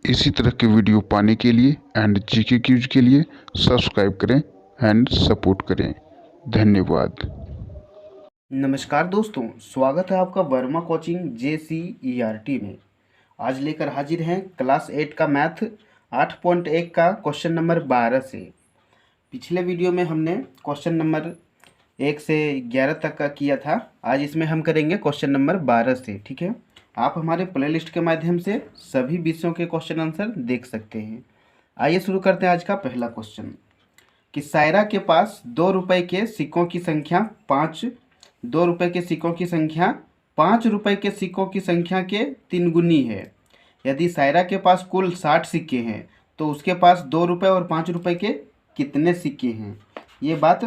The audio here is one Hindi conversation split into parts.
इसी तरह के वीडियो पाने के लिए एंड जीके क्यूज के लिए सब्सक्राइब करें एंड सपोर्ट करें। धन्यवाद। नमस्कार दोस्तों, स्वागत है आपका वर्मा कोचिंग JCERT में। आज लेकर हाजिर हैं क्लास 8 का मैथ 8.1 का क्वेश्चन नंबर 12 से। पिछले वीडियो में हमने क्वेश्चन नंबर 1 से 11 तक का किया था। आज इसमें हम करेंगे क्वेश्चन नंबर 12 से। ठीक है, आप हमारे प्लेलिस्ट के माध्यम से सभी विषयों के क्वेश्चन आंसर देख सकते हैं। आइए शुरू करते हैं आज का पहला क्वेश्चन कि सायरा के पास 2 रुपये के सिक्कों की संख्या 5 2 रुपये के सिक्कों की संख्या 5 रुपये के सिक्कों की संख्या के 3 गुनी है। यदि सायरा के पास कुल 60 सिक्के हैं तो उसके पास 2 रुपये और 5 रुपये के कितने सिक्के हैं, ये बात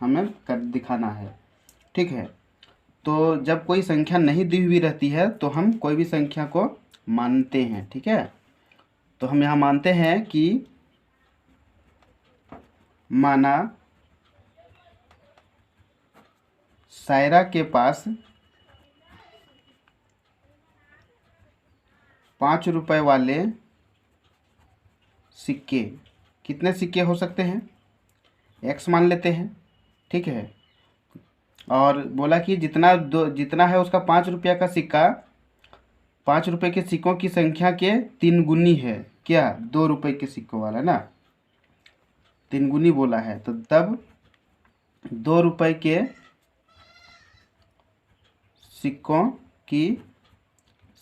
हमें दिखाना है। ठीक है, तो जब कोई संख्या नहीं दी हुई रहती है तो हम कोई भी संख्या को मानते हैं। ठीक है, तो हम यहाँ मानते हैं कि माना सायरा के पास 5 रुपये वाले सिक्के, कितने सिक्के हो सकते हैं, x मान लेते हैं। ठीक है, और बोला कि जितना है उसका 5 रुपया का सिक्का 5 रुपये के सिक्कों की संख्या के 3 गुनी है। क्या 2 रुपये के सिक्कों वाला ना 3 गुनी बोला है, तो तब 2 रुपये के सिक्कों की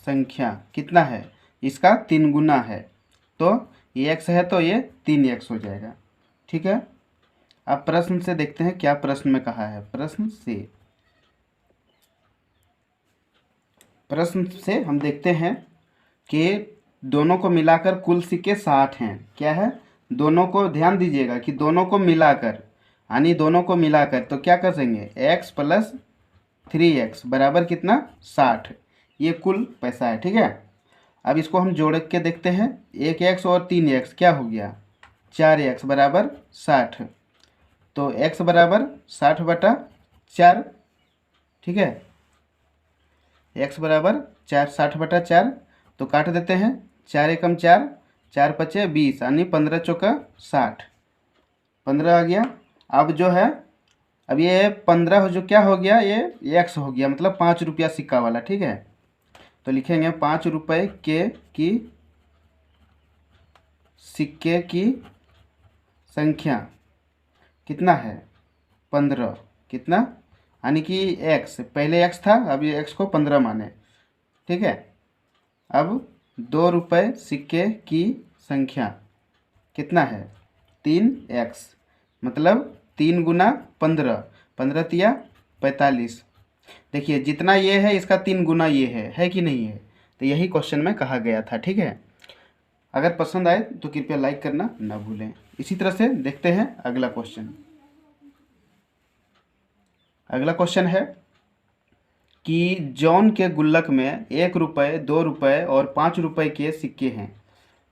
संख्या कितना है, इसका 3 गुना है। तो ये x है तो ये 3x हो जाएगा। ठीक है, अब प्रश्न से देखते हैं क्या प्रश्न में कहा है। प्रश्न से हम देखते हैं कि दोनों को मिलाकर कुल सिक्के 60 हैं। क्या है, दोनों को ध्यान दीजिएगा कि दोनों को मिलाकर, यानी दोनों को मिलाकर तो क्या कर देंगे, x + 3x बराबर कितना 60, ये कुल पैसा है। ठीक है, अब इसको हम जोड़ के देखते हैं। 1x और 3x क्या हो गया, 4x बराबर 60। तो x बराबर 60/4। ठीक है, x बराबर 60/4, तो काट देते हैं। 4 एकम 4, 4 पचे 20, यानी 15 चौका 60, 15 आ गया। अब जो है, अब ये 15 जो क्या हो गया, ये x हो गया, मतलब 5 रुपया सिक्का वाला। ठीक है, तो लिखेंगे 5 रुपये के की सिक्के की संख्या कितना है, 15। कितना, यानी कि x, पहले x था, अब ये x को 15 माने। ठीक है, अब 2 रुपये सिक्के की संख्या कितना है, 3x, मतलब 3 गुना 15, 15 तिया 45। देखिए जितना ये है इसका 3 गुना ये है कि नहीं है, तो यही क्वेश्चन में कहा गया था। ठीक है, अगर पसंद आए तो कृपया लाइक करना ना भूलें। इसी तरह से देखते हैं अगला क्वेश्चन। अगला क्वेश्चन है कि जॉन के गुल्लक में 1 रुपये, 2 रुपये और 5 रुपये के सिक्के हैं।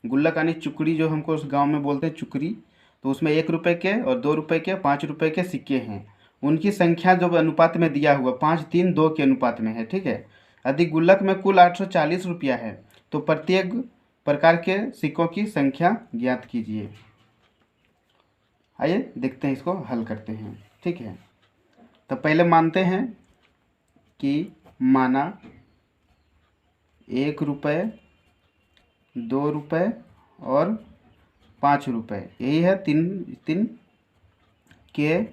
गुल्लक यानी चुकड़ी, जो हमको उस गांव में बोलते हैं चुकड़ी, तो उसमें 1 रुपये के और 2 रुपये के 5 रुपये के सिक्के हैं। उनकी संख्या जो अनुपात में दिया हुआ 5:3:2 के अनुपात में है। ठीक है, यदि गुल्लक में कुल 840 रुपया है तो प्रत्येक प्रकार के सिक्कों की संख्या ज्ञात कीजिए। आइए देखते हैं, इसको हल करते हैं। ठीक है, तो पहले मानते हैं कि माना 1 रुपये, 2 रुपये और 5 रुपये, यही है तीन के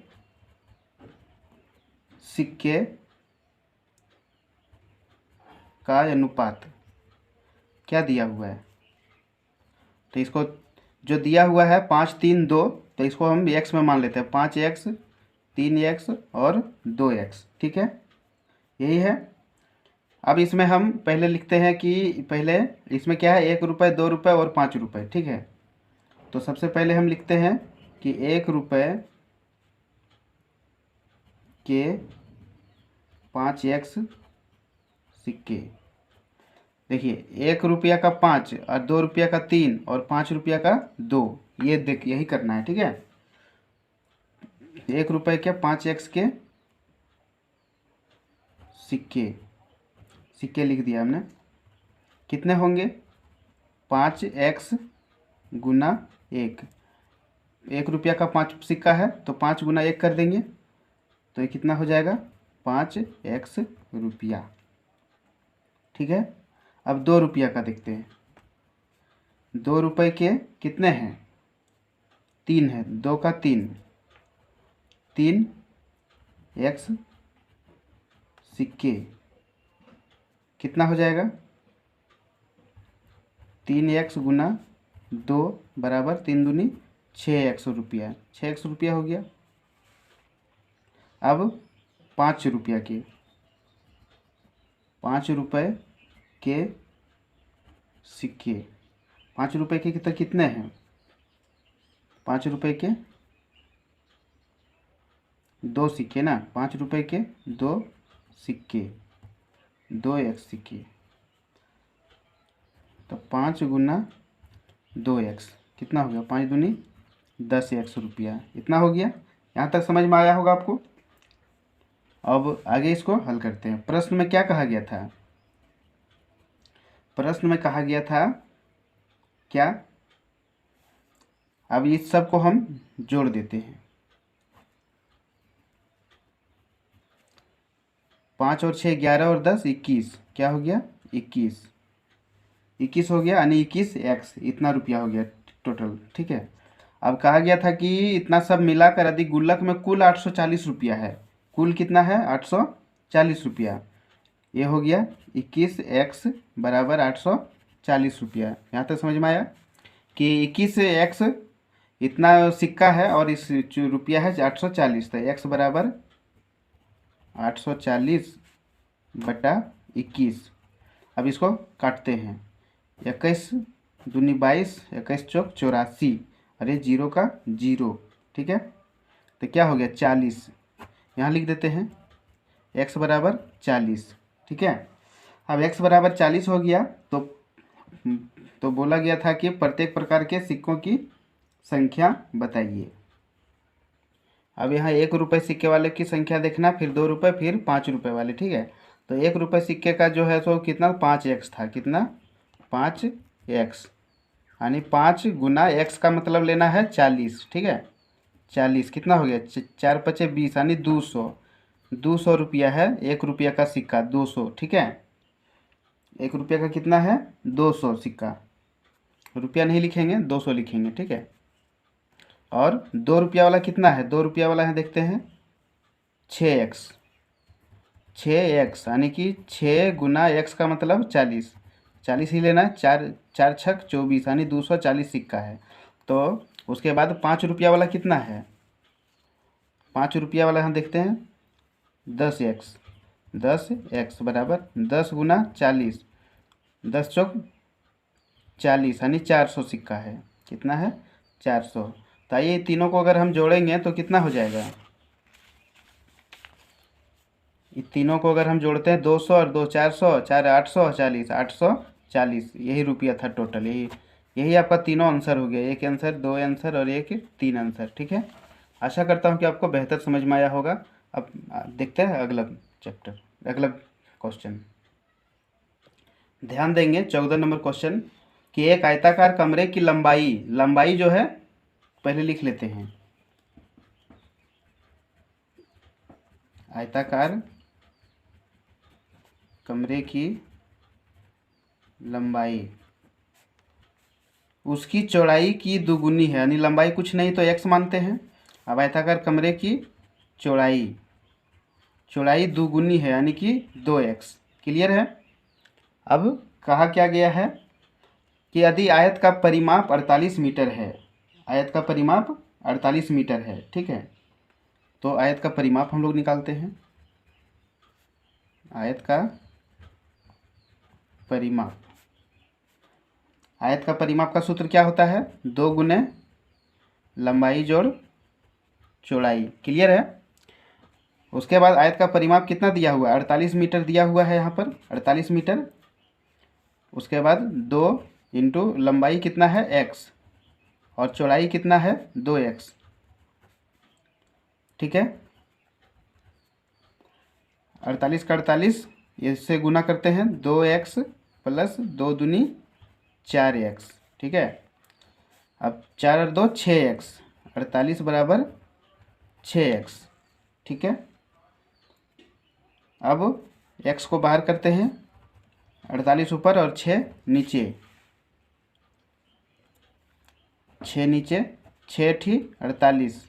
सिक्के का अनुपात क्या दिया हुआ है। तो इसको जो दिया हुआ है 5:3:2, तो इसको हम x में मान लेते हैं, 5x, 3x और 2x। ठीक है, यही है। अब इसमें हम पहले लिखते हैं कि पहले इसमें क्या है, 1 रुपये, 2 रुपये और 5 रुपये। ठीक है, तो सबसे पहले हम लिखते हैं कि 1 रुपये के 5x सिक्के। देखिए 1 रुपया का 5 और 2 रुपया का 3 और 5 रुपया का 2, ये देख यही करना है। ठीक है, 1 रुपये के 5x के सिक्के लिख दिया हमने। कितने होंगे, 5x गुना 1 रुपया का 5 सिक्का है तो 5 गुना 1 कर देंगे तो ये कितना हो जाएगा 5x रुपया। ठीक है, अब 2 रुपया का देखते हैं। 2 रुपये के कितने हैं, 3 है, 2 का 3, 3x सिक्के कितना हो जाएगा 3x गुना 2 बराबर 3 दूनी 6x रुपया, 6x रुपया हो गया। अब 5 रुपया के 5 रुपये के सिक्के, 5 रुपये के कितने हैं, 5 रुपये के 2 सिक्के ना, 5 रुपये के 2 सिक्के, 2x सिक्के, तो 5 गुना 2x कितना हो गया 5 दूनी 10x रुपया, इतना हो गया। यहाँ तक समझ में आया होगा आपको। अब आगे इसको हल करते हैं। प्रश्न में क्या कहा गया था, प्रश्न में कहा गया था क्या, अब इस सब को हम जोड़ देते हैं। 5 और 6 11 और 10 21, क्या हो गया 21 हो गया, यानी 21x इतना रुपया हो गया टोटल। ठीक है, अब कहा गया था कि इतना सब मिलाकर यदि गुल्लक में कुल 840 रुपया है, कुल कितना है 840 रुपया, ये हो गया 21x बराबर 840 रुपया। यहाँ तक समझ में आया कि 21x इतना सिक्का है और इस रुपया है 840, तो x बराबर 840 बटा 21। अब इसको काटते हैं, 21 दूनी 22, 21 चौक 84, अरे 0 का 0। ठीक है, तो क्या हो गया 40, यहाँ लिख देते हैं x बराबर 40। ठीक है, अब x बराबर 40 हो गया तो बोला गया था कि प्रत्येक प्रकार के सिक्कों की संख्या बताइए। अब यहाँ 1 रुपये सिक्के वाले की संख्या देखना, फिर 2 रुपये, फिर 5 रुपये वाले। ठीक है, तो 1 रुपये सिक्के का जो है सो कितना 5x था, कितना 5x, यानी 5 गुना x का मतलब लेना है 40। ठीक है, 40 कितना हो गया 4 पचे 20, यानी 200 रुपया है 1 रुपया का सिक्का 200। ठीक है, 1 रुपया का कितना है 200 सिक्का, रुपया नहीं लिखेंगे 200 लिखेंगे। ठीक है, और 2 रुपया वाला कितना है, 2 रुपया वाला है देखते हैं 6x, यानी कि 6 गुना x का मतलब 40 ही लेना है, 4 छक 24, यानी 240 सिक्का है। तो उसके बाद 5 रुपया वाला कितना है, 5 रुपया वाला हम देखते हैं 10x बराबर 10 गुना 40, 10 चौक 40, यानी 400 सिक्का है, कितना है 400। तो ये तीनों को अगर हम जोड़ेंगे तो कितना हो जाएगा, ये तीनों को अगर हम जोड़ते हैं 200 और 2 400, 4 840, 840 यही रुपया था टोटल। यही आपका तीनों आंसर हो गया, एक आंसर, 2 आंसर और एक 3 आंसर। ठीक है, आशा करता हूँ कि आपको बेहतर समझ में आया होगा। अब देखते हैं अगला चैप्टर, अगला क्वेश्चन। ध्यान देंगे 14 नंबर क्वेश्चन कि एक आयताकार कमरे की लंबाई जो है पहले लिख लेते हैं। आयताकार कमरे की लंबाई उसकी चौड़ाई की दुगुनी है, यानी लंबाई कुछ नहीं तो x मानते हैं। अब आयताकार कमरे की चौड़ाई दुगुनी है, यानी कि 2x। क्लियर है। अब कहा क्या गया है कि यदि आयत का परिमाप 48 मीटर है, आयत का परिमाप 48 मीटर है। ठीक है, तो आयत का परिमाप हम लोग निकालते हैं। आयत का परिमाप का सूत्र क्या होता है, 2 गुने लंबाई जोड़ चौड़ाई। क्लियर है। उसके बाद आयत का परिमाप कितना दिया हुआ है, 48 मीटर दिया हुआ है यहाँ पर, 48 मीटर। उसके बाद 2 इंटू लंबाई कितना है x और चौड़ाई कितना है 2x। ठीक है, 48 का 48 इससे गुना करते हैं, 2x प्लस 2 दूनी 4x, ठीक है। अब 4 और 2 6x, 48 बराबर 6x, ठीक है। अब x को बाहर करते हैं, 48 ऊपर और 6 नीचे, 6 नीचे, 6 ठी 48,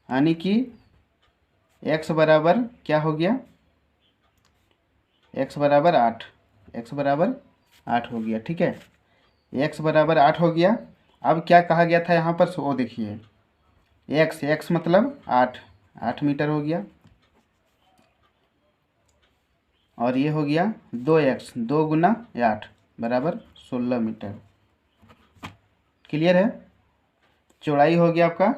यानी कि x बराबर क्या हो गया, x बराबर 8, x बराबर 8 हो गया, ठीक है। x बराबर 8 हो गया। अब क्या कहा गया था यहाँ पर, वो देखिए, x मतलब 8 मीटर हो गया, और ये हो गया 2x, 2 गुना 8 बराबर 16 मीटर। क्लियर है। चौड़ाई हो गया आपका,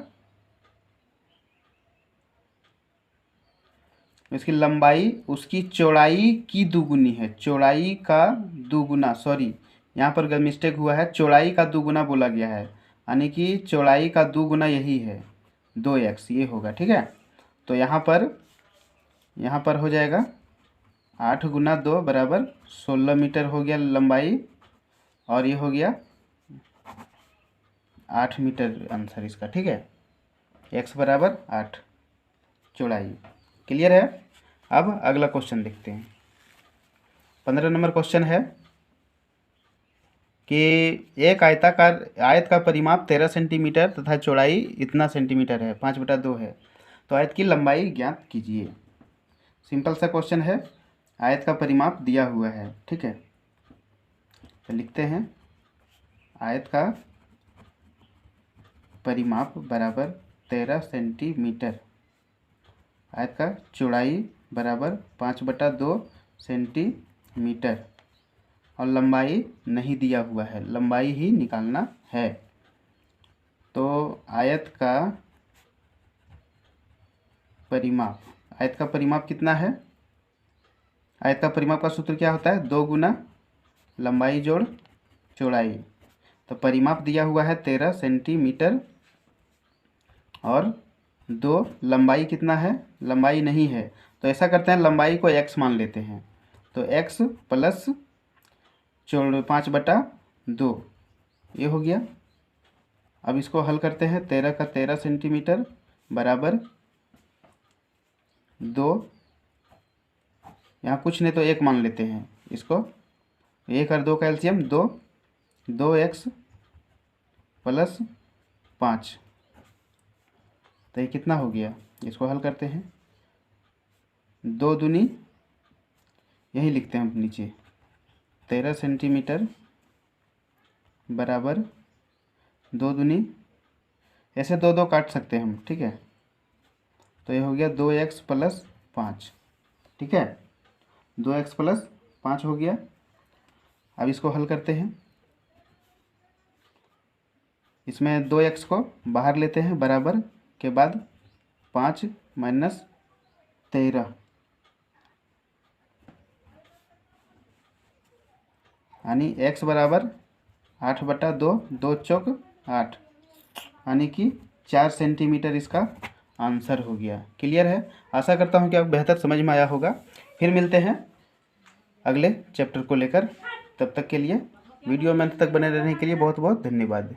इसकी लंबाई उसकी चौड़ाई की दुगुनी है, चौड़ाई का दुगुना, सॉरी यहाँ पर मिस्टेक हुआ है, चौड़ाई का दुगुना बोला गया है, यानी कि चौड़ाई का दुगुना यही है 2x, ये होगा, ठीक है। तो यहाँ पर हो जाएगा 8 गुना 2 बराबर 16 मीटर हो गया लंबाई, और ये हो गया 8 मीटर आंसर इसका, ठीक है। x बराबर 8 चौड़ाई। क्लियर है। अब अगला क्वेश्चन देखते हैं। 15 नंबर क्वेश्चन है कि एक आयत का परिमाप 13 सेंटीमीटर तथा चौड़ाई इतना सेंटीमीटर है, 5/2 है, तो आयत की लंबाई ज्ञात कीजिए। सिंपल सा क्वेश्चन है, आयत का परिमाप दिया हुआ है, ठीक है। तो लिखते हैं आयत का परिमाप बराबर 13 सेंटीमीटर, आयत का चौड़ाई बराबर 5/2 सेंटीमीटर, और लंबाई नहीं दिया हुआ है, लंबाई ही निकालना है। तो आयत का परिमाप कितना है, आयत का परिमाप का सूत्र क्या होता है, 2 गुना लंबाई जोड़ चौड़ाई। तो परिमाप दिया हुआ है 13 सेंटीमीटर, और 2 लंबाई कितना है, लंबाई नहीं है, तो ऐसा करते हैं लंबाई को x मान लेते हैं, तो x प्लस 5/2 ये हो गया। अब इसको हल करते हैं, 13 का 13 सेंटीमीटर बराबर 2, यहाँ कुछ नहीं तो 1 मान लेते हैं इसको, 1 और 2 का एलसीएम 2, 2x प्लस 5, तो ये कितना हो गया, इसको हल करते हैं, 2 दूनी यही लिखते हैं हम नीचे, 13 सेंटीमीटर बराबर 2 दूनी, ऐसे 2 काट सकते हैं हम, ठीक है। तो ये हो गया 2x प्लस 5, ठीक है, 2x प्लस 5 हो गया। अब इसको हल करते हैं, इसमें 2x को बाहर लेते हैं, बराबर के बाद 5 माइनस 13, यानी x बराबर 8/2, 2 चौक 8, यानी कि 4 सेंटीमीटर इसका आंसर हो गया। क्लियर है। आशा करता हूँ कि आप बेहतर समझ में आया होगा। फिर मिलते हैं अगले चैप्टर को लेकर, तब तक के लिए वीडियो में अंत तक बने रहने के लिए बहुत बहुत धन्यवाद।